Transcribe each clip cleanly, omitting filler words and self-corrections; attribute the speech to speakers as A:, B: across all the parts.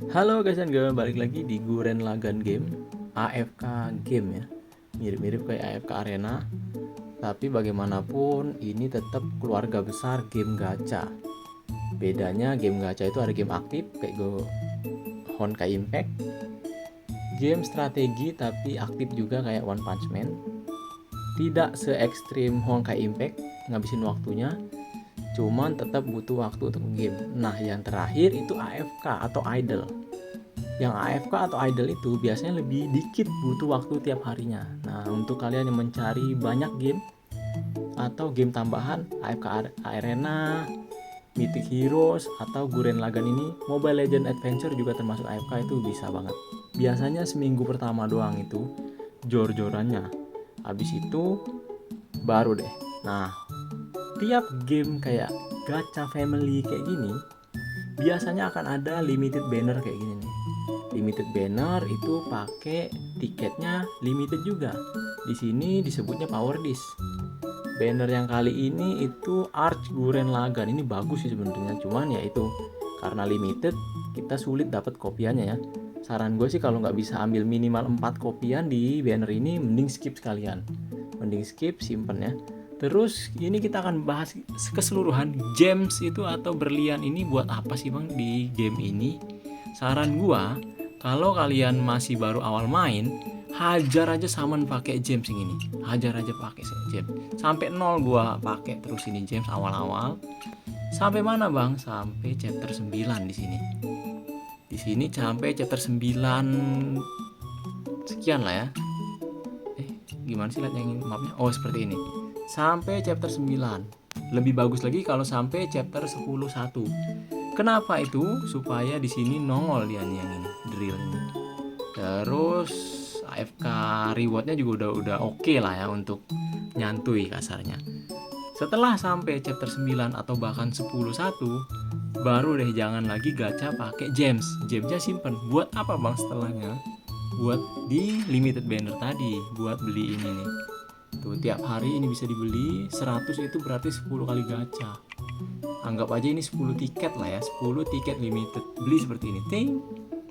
A: Halo guys dan girl, balik lagi di Guren Lagan Game, AFK Game ya. Mirip-mirip kayak AFK Arena, tapi bagaimanapun ini tetap keluarga besar game gacha. Bedanya game gacha itu ada game aktif kayak Honkai Impact, game strategi tapi aktif juga kayak One Punch Man. Tidak se ekstrim Honkai Impact ngabisin waktunya, cuman tetap butuh waktu untuk game. Nah, yang terakhir itu AFK atau idle. Yang AFK atau idle itu biasanya lebih dikit butuh waktu tiap harinya. Nah, untuk kalian yang mencari banyak game atau game tambahan AFK Arena, Mythic Heroes atau Gurren Lagann ini, Mobile Legend Adventure juga termasuk AFK, itu bisa banget. Biasanya seminggu pertama doang itu jor-jorannya. Habis itu baru deh. Nah, tiap game kayak gacha family kayak gini biasanya akan ada limited banner kayak gini nih. Limited banner itu pakai tiketnya limited juga. Di sini disebutnya power disc. Banner yang kali ini itu Arch Gurren Lagann. Ini bagus sih sebenarnya, cuman ya itu karena limited kita sulit dapat kopiannya ya. Saran gue sih kalau nggak bisa ambil minimal 4 kopian di banner ini, mending skip sekalian. Mending skip, simpen ya. Terus ini kita akan bahas keseluruhan gems itu atau berlian ini buat apa sih bang di game ini. Saran gua, kalau kalian masih baru awal main, hajar aja summon pakai gems ini. Hajar aja pakai gems. Sampai 0 gua pakai terus ini gems awal-awal. Sampai mana bang? Sampai chapter 9 di sini. Di sini sampai chapter 9 sekian lah ya. Gimana sih lihat yang mapnya? Oh, seperti ini. Sampai chapter 9. Lebih bagus lagi kalau sampai chapter 10.1. Kenapa itu? Supaya di sini nongol dia nih yang ini, drill ini. Terus AFK rewardnya juga udah oke lah ya untuk nyantui kasarnya. Setelah sampai chapter 9 atau bahkan 10.1, baru deh jangan lagi gacha pakai gems. Gemsnya simpen. Buat apa bang setelahnya? Buat di limited banner tadi, buat beli ini nih. Tuh, tiap hari ini bisa dibeli 100, itu berarti 10 kali gacha. Anggap aja ini 10 tiket lah ya, 10 tiket limited. Beli seperti ini, ting.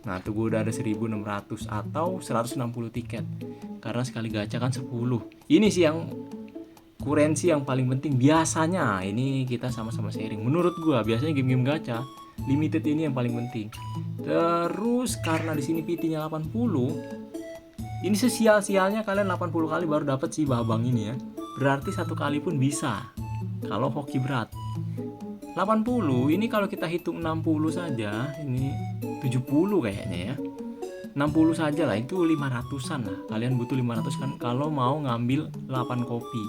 A: Nah, tuh gue udah ada 1.600 atau 160 tiket. Karena sekali gacha kan 10. Ini sih yang kurensi yang paling penting biasanya. Ini kita sama-sama sharing. Menurut gue biasanya game-game gacha limited ini yang paling penting. Terus karena di sini PT-nya 80, ini sesial-sialnya kalian 80 kali baru dapat si babang ini ya. Berarti satu kali pun bisa. Kalau hoki berat. 80 ini kalau kita hitung 60 saja, ini 70 kayaknya ya. 60 saja lah, itu 500-an lah. Kalian butuh 500 kan kalau mau ngambil 8 kopi.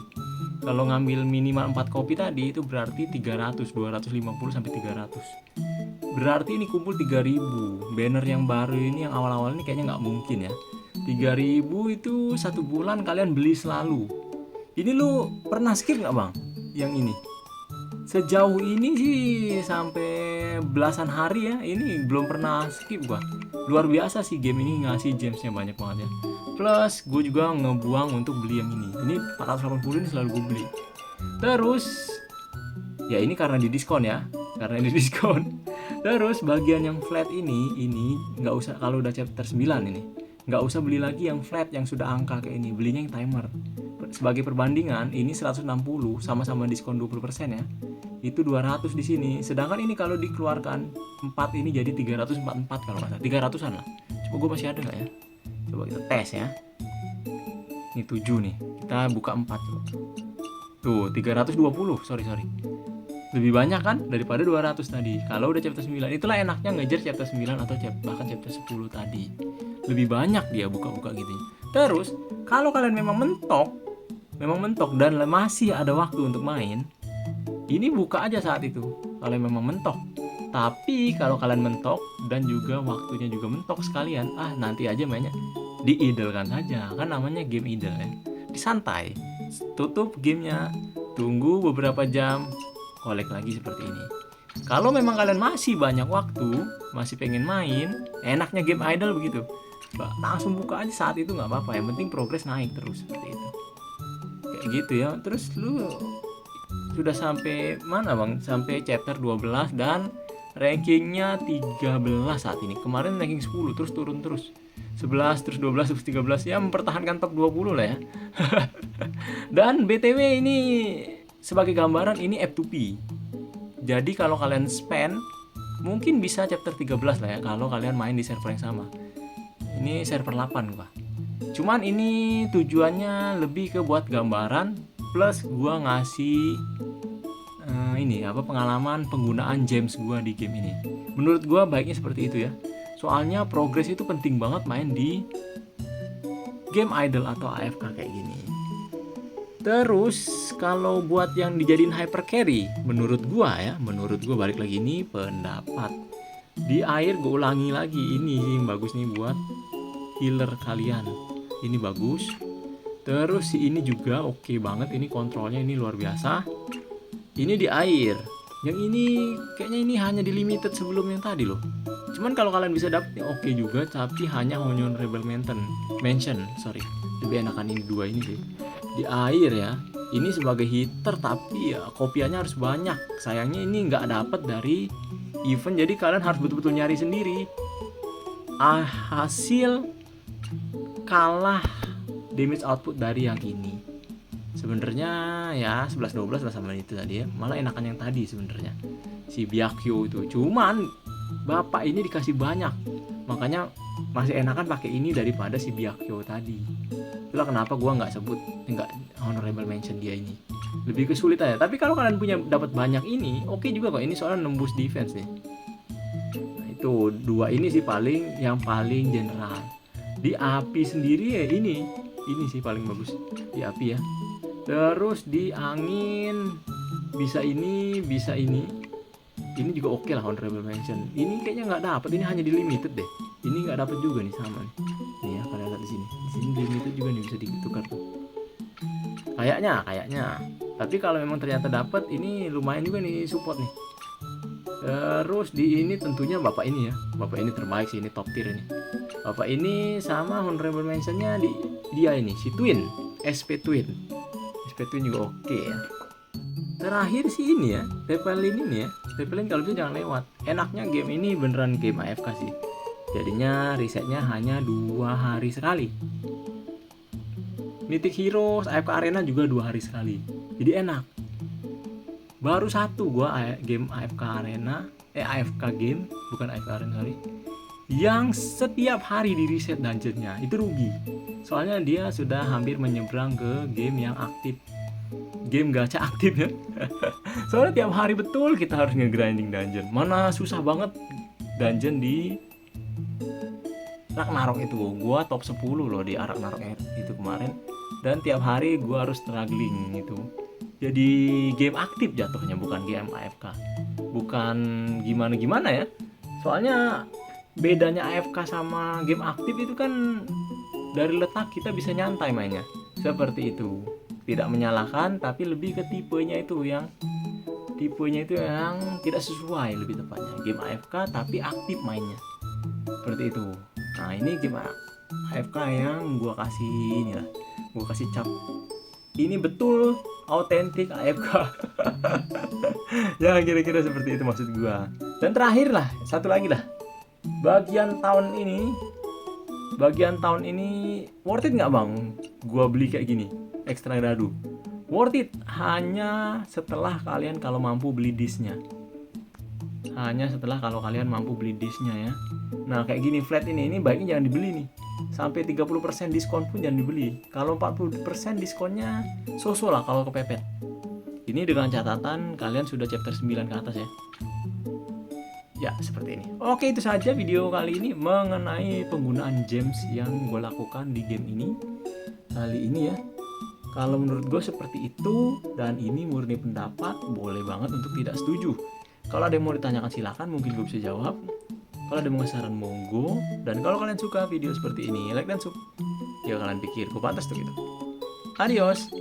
A: Kalau ngambil minimal 4 kopi tadi itu berarti 300, 250 sampai 300. Berarti ini kumpul 3000. Banner yang baru ini yang awal-awal ini kayaknya nggak mungkin ya. 3000 itu satu bulan kalian beli selalu. Ini lu pernah skip nggak bang? Yang ini? Sejauh ini sih sampai belasan hari ya, ini belum pernah skip gua. Luar biasa sih game ini ngasih gemsnya banyak banget ya. Plus gue juga ngebuang untuk beli yang ini. Ini 480 ini selalu gue beli. Terus ya ini karena di diskon ya, karena di diskon. Terus bagian yang flat ini nggak usah, kalau udah chapter 9 ini nggak usah beli lagi yang flat yang sudah angka kayak ini, belinya yang timer. Sebagai perbandingan ini 160 sama-sama diskon 20% ya, itu 200 di sini. Sedangkan ini kalau dikeluarkan 4 ini jadi 344 kalau nggak salah, 300-an lah. Coba gue masih ada nggak ya, coba kita tes ya. Ini 7 nih, kita buka 4 coba. Tuh 320, sorry lebih banyak kan daripada 200 tadi. Kalau udah chapter 9, itulah enaknya ngejar chapter 9 atau bahkan chapter 10 tadi. Lebih banyak dia buka-buka gitu. Terus kalau kalian memang mentok dan masih ada waktu untuk main, ini buka aja saat itu kalau memang mentok. Tapi kalau kalian mentok dan juga waktunya juga mentok sekalian, nanti aja mainnya di idle kan saja, kan namanya game idle ya. Disantai, tutup gamenya, tunggu beberapa jam, kolek lagi seperti ini. Kalau memang kalian masih banyak waktu, masih pengen main, enaknya game idle begitu, langsung buka aja saat itu, nggak apa-apa, yang penting progres naik terus seperti itu, kayak gitu ya. Terus lu sudah sampai mana bang? Sampai chapter 12 dan rankingnya 13 saat ini. Kemarin ranking 10 terus turun terus, 11 terus 12 terus 13, ya mempertahankan top 20 lah ya. Dan BTW ini sebagai gambaran, ini F2P. Jadi kalau kalian spend mungkin bisa chapter 13 lah ya kalau kalian main di server yang sama. Ini server 8 gua. Cuman ini tujuannya lebih ke buat gambaran, plus gua ngasih ini apa, pengalaman penggunaan gems gua di game ini. Menurut gua baiknya seperti itu ya. Soalnya progress itu penting banget main di game idle atau AFK kayak gini. Terus kalau buat yang dijadiin hyper carry, menurut gua balik lagi ini pendapat. Di air gue ulangi lagi, ini sih yang bagus nih buat healer kalian. Ini bagus. Terus si ini juga oke banget, ini kontrolnya ini luar biasa. Ini di air. Yang ini kayaknya ini hanya di limited sebelum yang tadi loh. Cuman kalau kalian bisa dapet ya oke juga, tapi hanya Honorable Mention, sorry. Lebih enakan ini dua ini sih. Di air ya. Ini sebagai hitter tapi ya kopiannya harus banyak. Sayangnya ini nggak dapet dari event, jadi kalian harus betul-betul nyari sendiri. Hasil kalah damage output dari yang ini. Sebenarnya ya 11-12 lah sama itu tadi ya. Malah enakan yang tadi sebenarnya. Si Byakuya itu. Cuman bapak ini dikasih banyak. Makanya masih enakan pakai ini daripada si Byakuya tadi. Itulah kenapa gua nggak honorable mention dia ini. Lebih kesulit aja. Tapi kalau kalian punya dapat banyak ini, oke juga kok. Ini soalnya nembus defense nih. Nah, itu dua ini sih yang paling general. Di api sendiri ya ini sih paling bagus di api ya. Terus di angin bisa ini ini juga oke lah honorable mention. Ini kayaknya nggak dapat, ini hanya di limited deh. Ini nggak dapat juga nih sama nih. Nih ya kalian lihat di sini limited juga nih, bisa ditukar tuh. Kayaknya. Tapi kalau memang ternyata dapat, ini lumayan juga nih support nih. Terus di ini tentunya bapak ini ya. Bapak ini terbaik sih, ini top tier ini. Bapak ini sama honorable mentionnya dia ini si Twin, SP Twin juga oke ya. Terakhir sih ini ya, Tepelin ini ya. Tepelin kalau bisa jangan lewat. Enaknya game ini beneran game AFK sih. Jadinya resetnya hanya 2 hari sekali. Mythic Heroes, AFK Arena juga 2 hari sekali. Jadi enak. Baru satu gua game AFK Arena, AFK game, bukan AFK Arena sorry, yang setiap hari di reset dungeonnya. Itu rugi. Soalnya dia sudah hampir menyeberang ke game yang aktif, game gacha aktif ya. Soalnya tiap hari betul kita harus nge-grinding dungeon. Mana susah banget dungeon di Ragnarok itu. Gua top 10 loh di Ragnarok itu kemarin. Dan tiap hari gua harus struggling itu. Jadi game aktif jatuhnya, bukan game AFK. Bukan gimana ya. Soalnya bedanya AFK sama game aktif itu kan dari letak kita bisa nyantai mainnya. Seperti itu. Tidak menyalahkan, tapi lebih ke tipenya itu yang tidak sesuai, lebih tepatnya. Game AFK tapi aktif mainnya. Seperti itu. Nah, ini game AFK yang gua kasih inilah. Gua kasih cap. Ini betul autentik AFK. Ya kira-kira seperti itu maksud gua. Dan terakhir lah, satu lagi lah. Bagian tahun ini worth it nggak bang? Gua beli kayak gini, ekstra dadu. Worth it hanya setelah kalian kalau mampu beli disknya. Ya. Nah kayak gini flat ini baiknya jangan dibeli nih. Sampai 30% diskon pun jangan dibeli. Kalau 40% diskonnya so-so lah kalau kepepet. Ini dengan catatan kalian sudah chapter 9 ke atas ya. Ya seperti ini. Oke, itu saja video kali ini mengenai penggunaan gems yang gue lakukan di game ini kali ini ya. Kalau menurut gue seperti itu, dan ini murni pendapat, boleh banget untuk tidak setuju. Kalau ada yang mau ditanyakan silakan, mungkin gue bisa jawab. Kalau ada yang mau saran monggo. Dan kalau kalian suka video seperti ini, like dan sub. Ya kalian pikir gue pantas tuh gitu. Adios.